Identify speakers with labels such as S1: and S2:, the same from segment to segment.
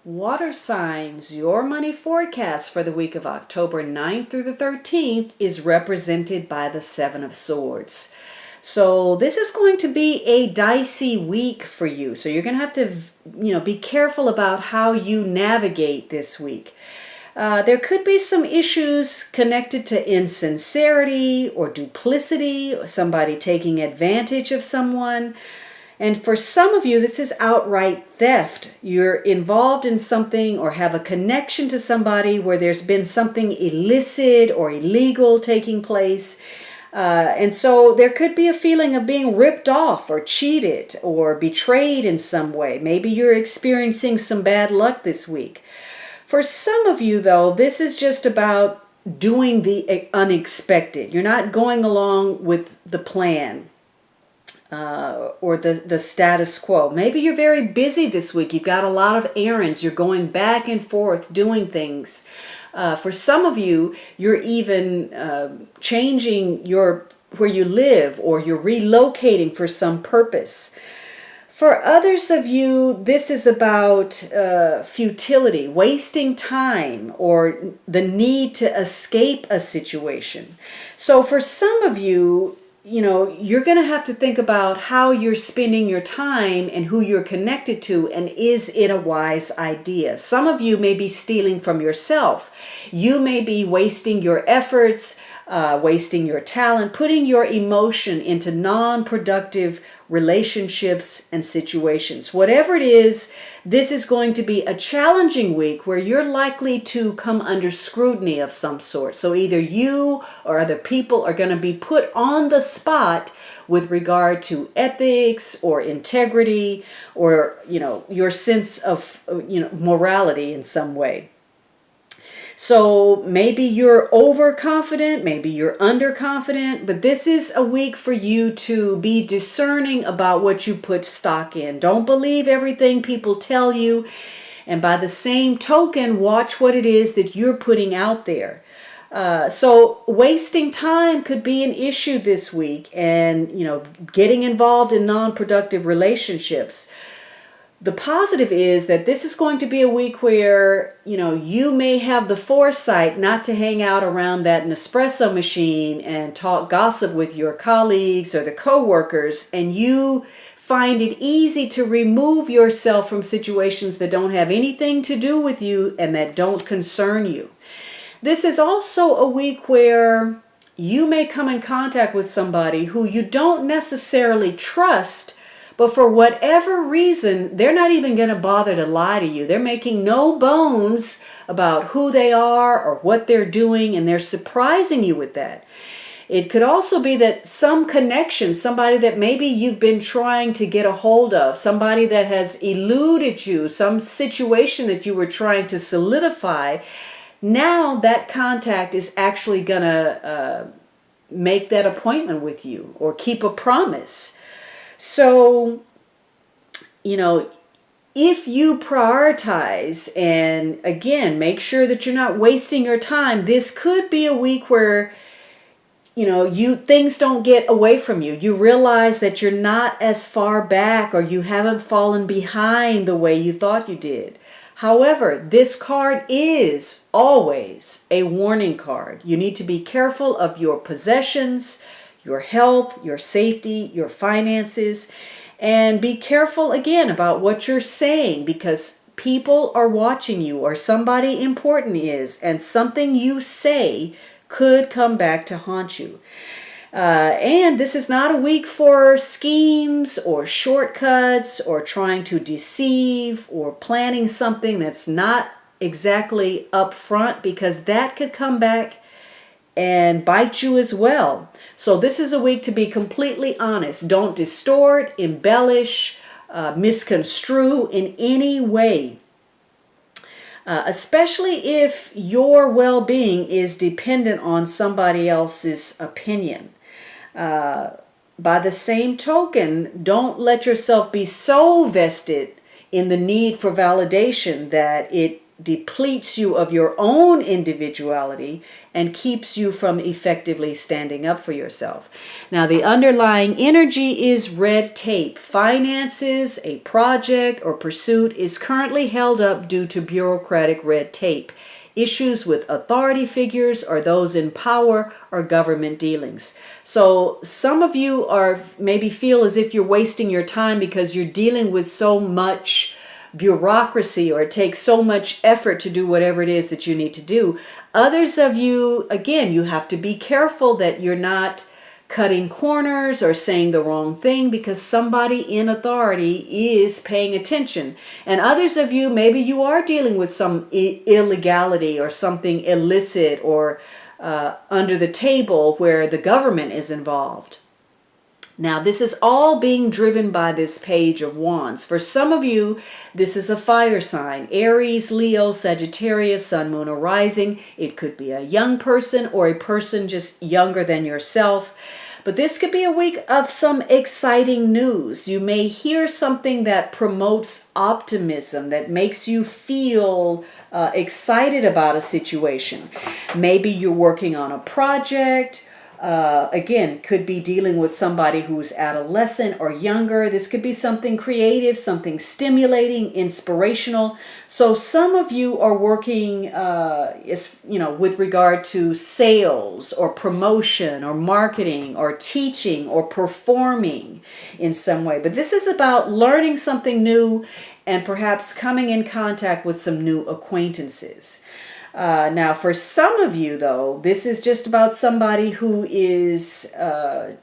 S1: Water signs, your money forecast for the week of October 9th through the 13th is represented by the Seven of Swords. So this is going to be a dicey week for you. So you're going to have to, be careful about how you navigate this week. There could be some issues connected to insincerity or duplicity, or somebody taking advantage of someone. And for some of you, this is outright theft. You're involved in something or have a connection to somebody where there's been something illicit or illegal taking place. And so there could be a feeling of being ripped off or cheated or betrayed in some way. Maybe you're experiencing some bad luck this week. For some of you, though, this is just about doing the unexpected. You're not going along with the plan. Or the status quo. Maybe you're very busy this week. You've got a lot of errands. You're going back and forth doing things. For some of you, you're even changing where you live, or you're relocating for some purpose. For others of you, this is about futility, wasting time, or the need to escape a situation. So for some of you, you're going to have to think about how you're spending your time and who you're connected to, and is it a wise idea? Some of you may be stealing from yourself. You may be wasting your efforts, wasting your talent, putting your emotion into non-productive relationships and situations. Whatever it is, this is going to be a challenging week where you're likely to come under scrutiny of some sort. So either you or other people are going to be put on the spot with regard to ethics or integrity, or your sense of morality in some way. So maybe you're overconfident, maybe you're underconfident, but this is a week for you to be discerning about what you put stock in. Don't believe everything people tell you. And by the same token, watch what it is that you're putting out there. So wasting time could be an issue this week, and, getting involved in non-productive relationships. The positive is that this is going to be a week where, you may have the foresight not to hang out around that Nespresso machine and talk gossip with your colleagues or the coworkers, and you find it easy to remove yourself from situations that don't have anything to do with you and that don't concern you. This is also a week where you may come in contact with somebody who you don't necessarily trust, but for whatever reason, they're not even going to bother to lie to you. They're making no bones about who they are or what they're doing, and they're surprising you with that. It could also be that some connection, somebody that maybe you've been trying to get a hold of, somebody that has eluded you, some situation that you were trying to solidify, now that contact is actually going to make that appointment with you or keep a promise. So, if you prioritize and, again, make sure that you're not wasting your time, this could be a week where, things don't get away from you. You realize that you're not as far back, or you haven't fallen behind the way you thought you did. However, this card is always a warning card. You need to be careful of your possessions, your health, your safety, your finances, and be careful again about what you're saying, because people are watching you, or somebody important is, and something you say could come back to haunt you. And this is not a week for schemes or shortcuts or trying to deceive or planning something that's not exactly upfront, because that could come back and bite you as well. So this is a week to be completely honest. Don't distort, embellish, misconstrue in any way. Especially if your well-being is dependent on somebody else's opinion. By the same token, don't let yourself be so vested in the need for validation that it depletes you of your own individuality and keeps you from effectively standing up for yourself. Now, the underlying energy is red tape. Finances, a project, or pursuit is currently held up due to bureaucratic red tape, issues with authority figures or those in power or government dealings. So some of you are maybe feel as if you're wasting your time because you're dealing with so much bureaucracy, or it takes so much effort to do whatever it is that you need to do. Others of you, again, you have to be careful that you're not cutting corners or saying the wrong thing because somebody in authority is paying attention. And others of you, maybe you are dealing with some illegality or something illicit or under the table where the government is involved. Now, this is all being driven by this Page of Wands. For some of you, this is a fire sign. Aries, Leo, Sagittarius, Sun, Moon, or Rising. It could be a young person or a person just younger than yourself. But this could be a week of some exciting news. You may hear something that promotes optimism, that makes you feel excited about a situation. Maybe you're working on a project. Again, could be dealing with somebody who's adolescent or younger. This could be something creative, something stimulating, inspirational. So some of you are working, with regard to sales or promotion or marketing or teaching or performing in some way. But this is about learning something new and perhaps coming in contact with some new acquaintances. Now, for some of you, though, this is just about somebody who is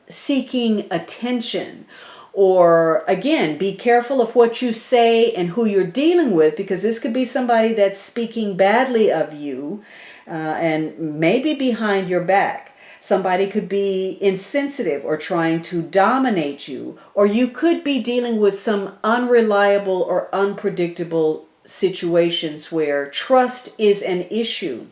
S1: seeking attention. Or, again, be careful of what you say and who you're dealing with, because this could be somebody that's speaking badly of you and maybe behind your back. Somebody could be insensitive or trying to dominate you. Or you could be dealing with some unreliable or unpredictable situations where trust is an issue.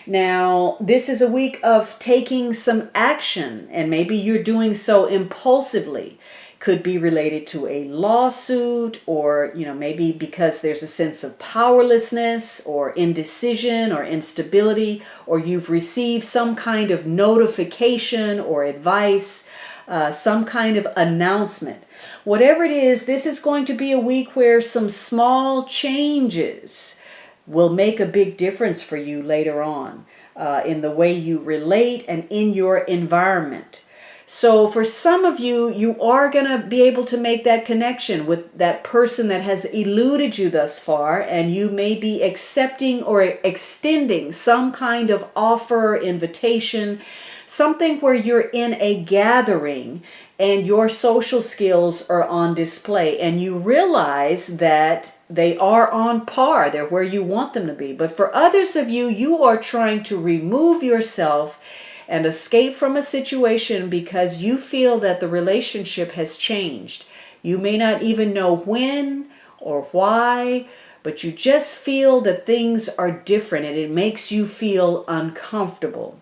S1: Now, this is a week of taking some action, and maybe you're doing so impulsively. Could be related to a lawsuit, or maybe because there's a sense of powerlessness or indecision or instability, or you've received some kind of notification or advice, some kind of announcement. Whatever it is, this is going to be a week where some small changes will make a big difference for you later on in the way you relate and in your environment. So for some of you, you are going to be able to make that connection with that person that has eluded you thus far, and you may be accepting or extending some kind of offer, invitation, something where you're in a gathering and your social skills are on display, and you realize that they are on par. They're where you want them to be. But for others of you, you are trying to remove yourself and escape from a situation because you feel that the relationship has changed. You may not even know when or why, but you just feel that things are different and it makes you feel uncomfortable.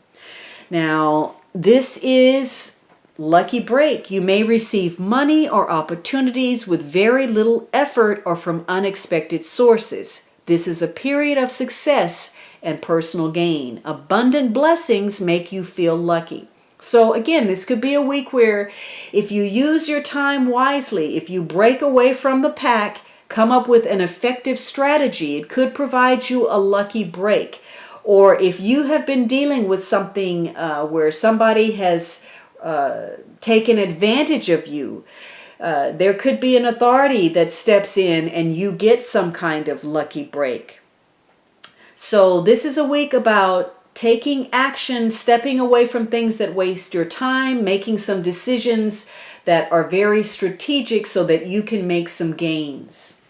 S1: Now, this is lucky break. You may receive money or opportunities with very little effort or from unexpected sources. This is a period of success and personal gain. Abundant blessings make you feel lucky. So again, this could be a week where if you use your time wisely, if you break away from the pack, come up with an effective strategy, it could provide you a lucky break. Or if you have been dealing with something where somebody has taken advantage of you, there could be an authority that steps in and you get some kind of lucky break. So this is a week about taking action, stepping away from things that waste your time, making some decisions that are very strategic so that you can make some gains.